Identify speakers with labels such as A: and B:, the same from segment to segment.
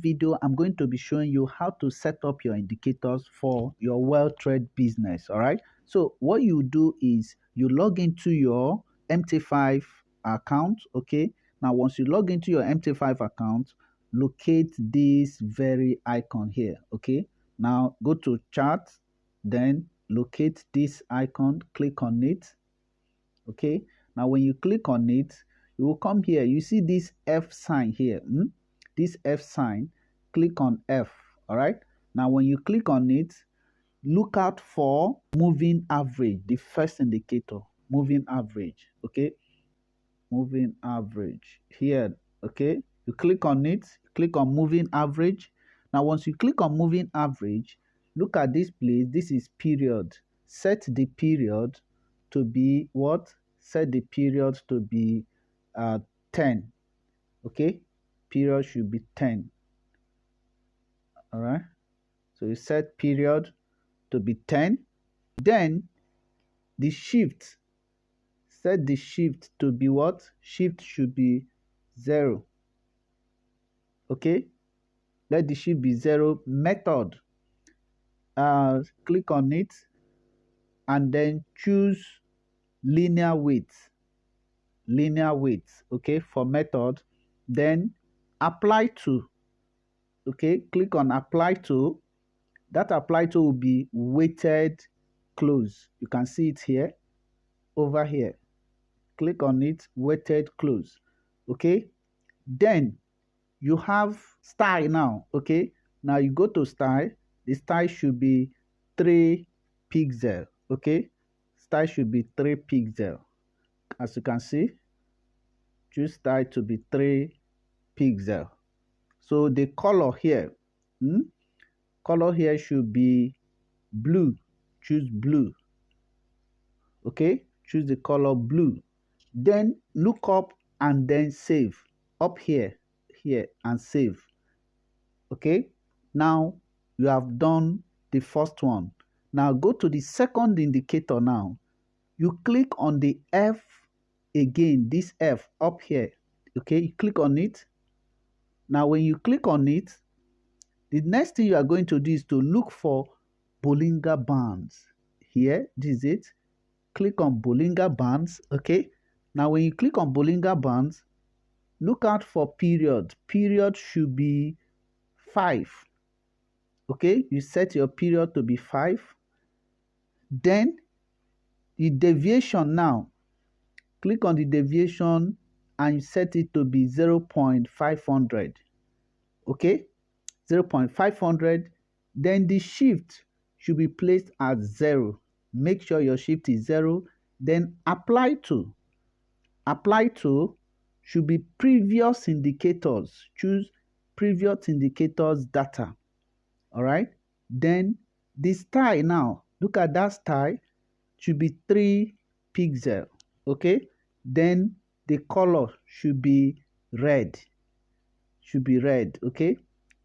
A: video, I'm going to be showing you how to set up your indicators for your Weltrade business. All right. So what you do is you log into your MT5 account. Okay. Now, once you log into your MT5 account, locate this very icon here. Okay. Now go to chart, then locate this icon, click on it. Okay. Now when you click on it, you will come here. You see this F sign here. This F sign, click on F. All right. Now when you click on it, look out for moving average, the first indicator, moving average. Okay. Moving average here. Okay. You click on it, click on moving average. Now once you click on moving average, look at this place. This is period. Set the period to be what? Set the period to be 10. Okay. Period should be 10. All right. So you set period to be 10. Then the shift, set the shift to be what? Shift should be 0. Okay. Let the shift be 0. Method. Click on it and then choose linear weight. Linear weight. Okay. For method. Then apply to. Okay. Click on apply to. That apply to will be weighted close. You can see it here. Over here. Click on it. Weighted close. Okay. Then you have style now. Okay. Now you go to style. The style should be 3 pixel. Okay. Style should be 3 pixel. As you can see, choose style to be 3 pixel. So the color here, color here should be blue. Choose blue. Okay. Choose the color blue. Then look up and then save. Up here and save. Okay. Now you have done the first one. Now go to the second indicator now. You click on the F again, this F up here. Okay, you click on it. Now when you click on it, the next thing you are going to do is to look for Bollinger Bands. Here, this is it. Click on Bollinger Bands. Okay. Now when you click on Bollinger Bands, look out for period. Period should be 5. Okay. You set your period to be 5. Then the deviation now. Click on the deviation and set it to be 0.500. Okay. 0.500. Then the shift should be placed at 0. Make sure your shift is 0. Then apply to. Apply to should be previous indicators. Choose previous indicators data. All right. Then the style now. Look at that style. Should be 3 pixel. Okay. Then the color should be red. Should be red. Okay.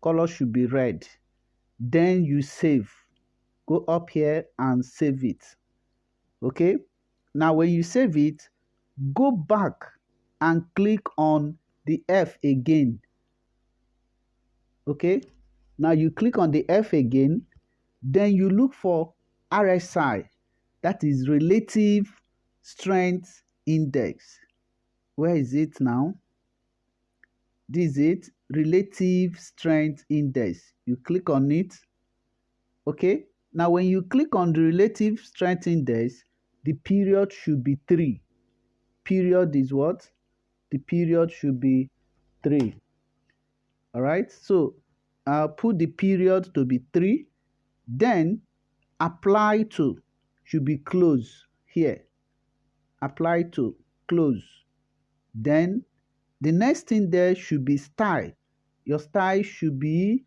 A: Color should be red. Then you save. Go up here and save it. Okay. Now when you save it, go back and click on the F again. Okay. Now you click on the F again. Then you look for RSI. That is relative strength index. Where is it now? This is it. Relative strength index. You click on it. Okay. Now when you click on the relative strength index, the period should be 3. Period is what? The period should be 3. All right. So I'll put the period to be 3. Then apply to should be close here. Apply to close. Then the next thing there should be style. Your style should be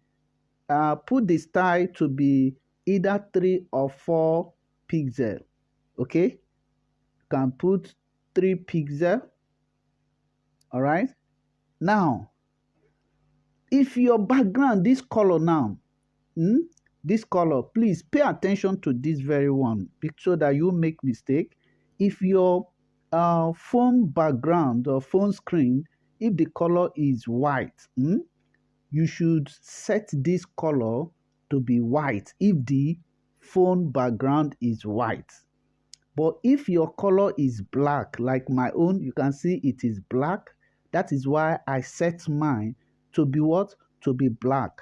A: put the style to be either 3 or 4 pixel. Okay. You can put 3 pixel. All right. Now, if your background, this color now, this color, please pay attention to this very one so that you make mistake. If your phone background or phone screen, if the color is white, you should set this color to be white if the phone background is white. But if your color is black, like my own, you can see it is black. That is why I set mine to be what? To be black.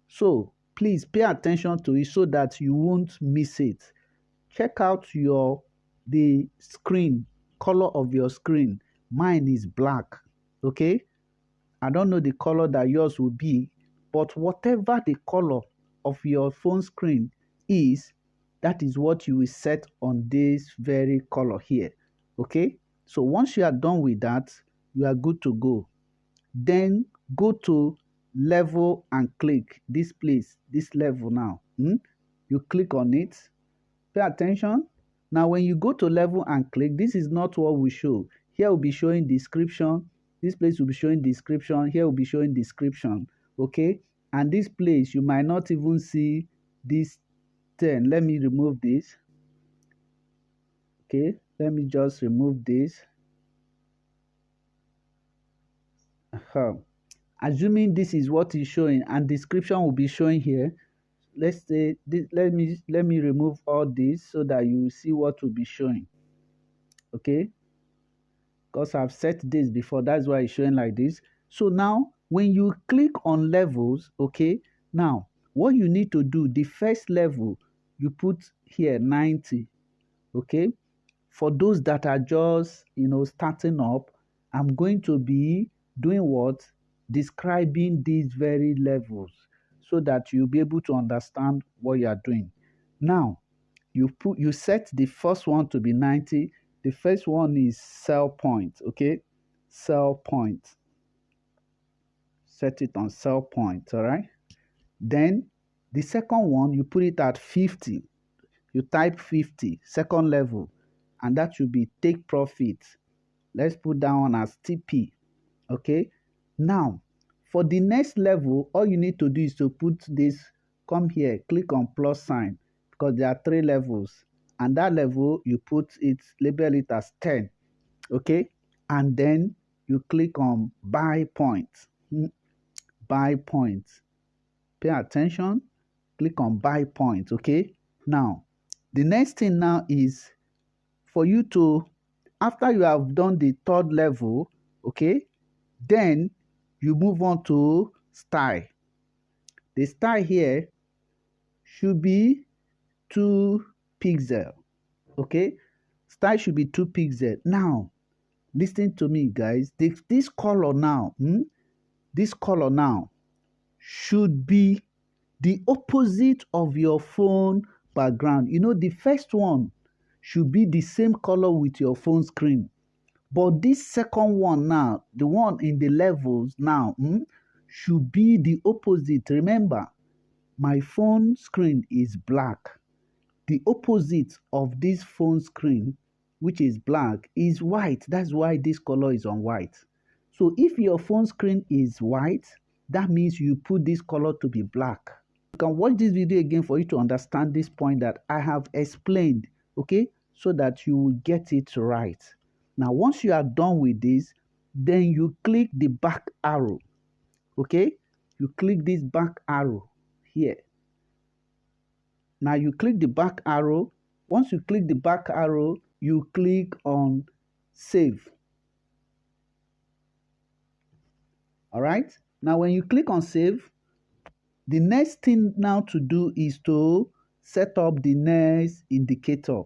A: So please pay attention to it so that you won't miss it. Check out the screen, color of your screen. Mine is black. Okay? I don't know the color that yours will be, but whatever the color of your phone screen is, that is what you will set on this very color here. Okay? So once you are done with that, you are good to go. Then go to level and click this place, this level now. You click on it. Pay attention. Now when you go to level and click, this is not what we show. Here will be showing description. This place will be showing description. Here will be showing description. Okay? And this place, you might not even see this 10. Let me remove this. Okay? Let me just remove this. Assuming this is what is showing and description will be showing here. Let's say this, let me remove all this so that you will see what will be showing. Okay? Because I've set this before, that's why it's showing like this. So now when you click on levels, okay, now what you need to do, the first level you put here 90. Okay, for those that are just starting up, I'm going to be doing what? Describing these very levels so that you'll be able to understand what you are doing. Now you set the first one to be 90. The first one is sell point. Okay, sell point. Set it on sell point. All right, then the second one you put it at 50. You type 50, second level, and that should be take profit. Let's put that one as TP. Okay, now for the next level, all you need to do is to put this, come here, click on plus sign, because there are 3 levels, and that level you put it, label it as 10. Okay, and then you click on buy point. Buy point. Pay attention. Click on buy point. Okay, now the next thing now is for you to, after you have done the 3rd level, okay, then you move on to style. The style here should be 2 pixel. Okay, style should be 2 pixel. Now listen to me, guys. This color now, this color now should be the opposite of your phone background. The first one should be the same color with your phone screen. But this second one now, the one in the levels now, should be the opposite. Remember, my phone screen is black. The opposite of this phone screen, which is black, is white. That's why this color is on white. So if your phone screen is white, that means you put this color to be black. You can watch this video again for you to understand this point that I have explained, okay, so that you will get it right. Now, once you are done with this, then you click the back arrow, okay? You click this back arrow here. Now, you click the back arrow. Once you click the back arrow, you click on save. All right? Now, when you click on save, the next thing now to do is to set up the next indicator.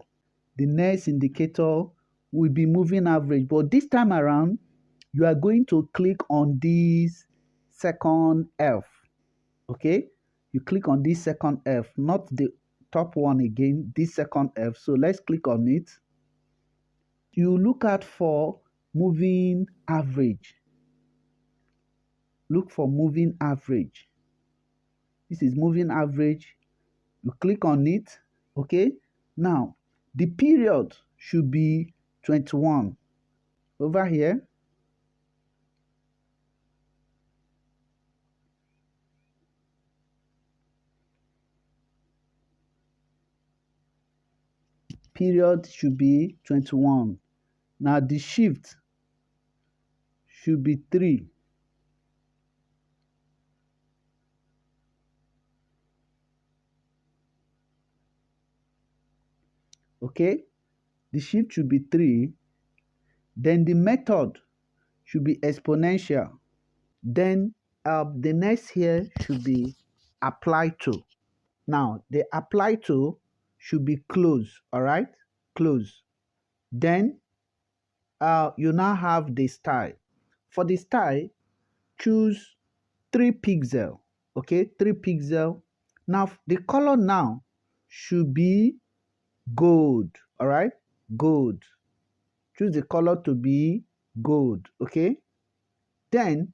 A: The next indicator will be moving average, but this time around, you are going to click on this second F. Okay? You click on this second F, not the top one again, this second F. So let's click on it. You look out for moving average. Look for moving average. This is moving average. You click on it. Okay. Now, the period should be 21. Over here. Period should be 21. Now, the shift should be 3. Okay, the shift should be 3. Then the method should be exponential. Then the next here should be apply to. Now the apply to should be close. All right, close. Then you now have the style. For the style, choose 3 pixel. Okay, 3 pixel. Now the color now should be gold. All right, gold. Choose the color to be gold. Okay, then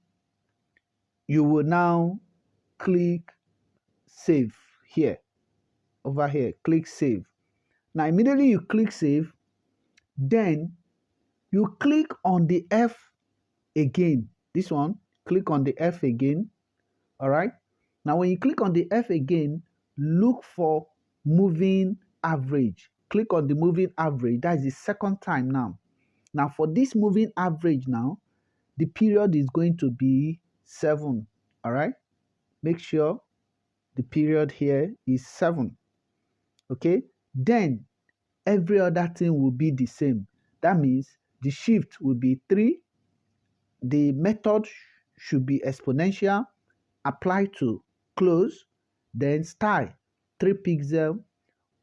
A: you will now click save here. Over here, click save. Now immediately you click save, then you click on the F again. This one, click on the F again. All right. Now when you click on the F again, look for moving average. Click on the moving average. That is the second time now. Now for this moving average now, the period is going to be 7. All right. Make sure the period here is 7. Okay. Then every other thing will be the same. That means the shift will be 3. The method should be exponential, apply to, close, then style, 3 pixel.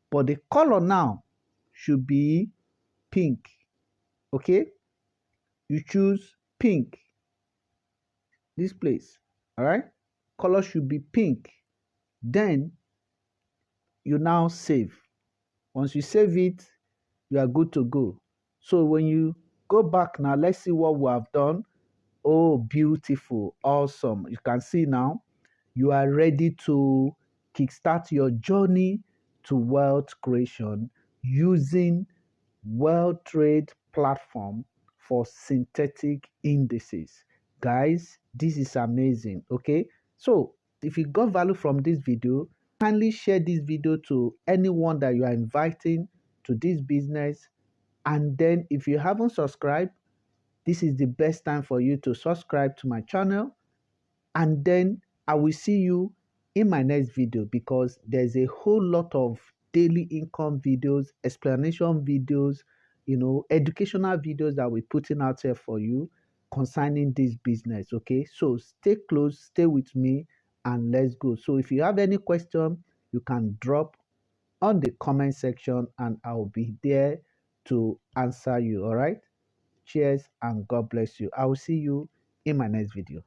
A: But the color now should be pink. Okay, you choose pink, this place. All right, color should be pink. Then you now save. Once you save it, you are good to go. So when you go back now, let's see what we have done. Oh, beautiful, awesome. You can see now you are ready to kickstart your journey to wealth creation using Weltrade platform for synthetic indices. Guys, this is amazing. Okay, so if you got value from this video, kindly share this video to anyone that you are inviting to this business. And then if you haven't subscribed, this is the best time for you to subscribe to my channel. And then I will see you in my next video, because there's a whole lot of daily income videos, explanation videos, educational videos that we're putting out here for you concerning this business. Okay, so stay close, stay with me, and let's go. So if you have any question, you can drop on the comment section and I'll be there to answer you. All right, cheers and God bless you. I will see you in my next video.